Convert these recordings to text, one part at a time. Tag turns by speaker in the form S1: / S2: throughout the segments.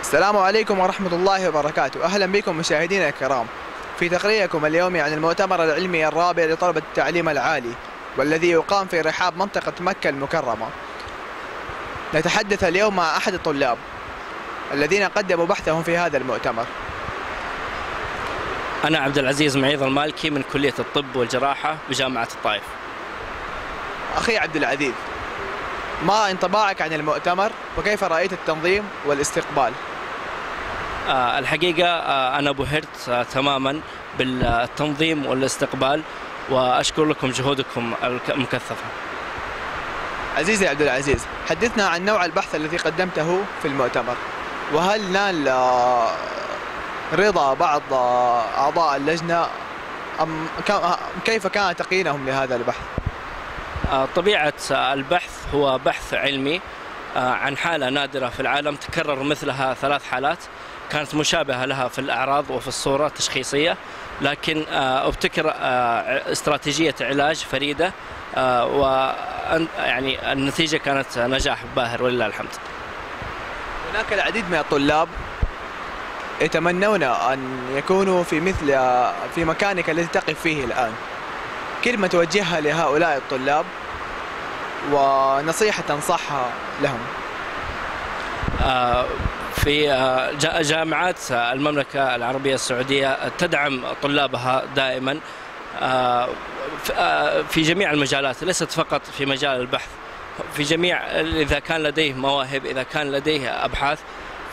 S1: السلام عليكم ورحمة الله وبركاته. أهلا بكم مشاهدينا الكرام في تقريركم اليومي عن المؤتمر العلمي الرابع لطلبة التعليم العالي، والذي يقام في رحاب منطقة مكة المكرمة. نتحدث اليوم مع أحد الطلاب الذين قدموا بحثهم في هذا المؤتمر.
S2: أنا عبد العزيز معيض المالكي من كلية الطب والجراحة بجامعة الطائف.
S1: أخي عبد العزيز، ما انطباعك عن المؤتمر وكيف رأيت التنظيم والاستقبال؟
S2: الحقيقة أنا بهرت تماما بالتنظيم والاستقبال، وأشكر لكم جهودكم المكثفة.
S1: عزيزي عبد العزيز، حدثنا عن نوع البحث الذي قدمته في المؤتمر، وهل نال رضا بعض أعضاء اللجنة أم كيف كان تقييمهم لهذا البحث؟
S2: طبيعة البحث هو بحث علمي عن حالة نادرة في العالم، تكرر مثلها 3 حالات كانت مشابهة لها في الأعراض وفي الصورة التشخيصية، لكن ابتكر استراتيجية علاج فريدة، ويعني النتيجة كانت نجاح باهر ولله الحمد.
S1: هناك العديد من الطلاب يتمنون أن يكونوا في مكانك الذي تقف فيه الآن. كلمة توجهها لهؤلاء الطلاب ونصيحة تنصحها لهم؟
S2: في جامعات المملكة العربية السعودية تدعم طلابها دائما في جميع المجالات، ليست فقط في مجال البحث، في جميع، إذا كان لديه مواهب، إذا كان لديه أبحاث،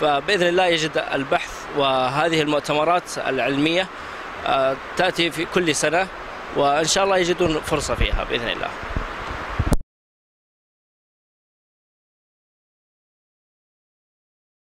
S2: فبإذن الله يجد البحث. وهذه المؤتمرات العلمية تأتي في كل سنة، وإن شاء الله يجدون فرصة فيها بإذن الله.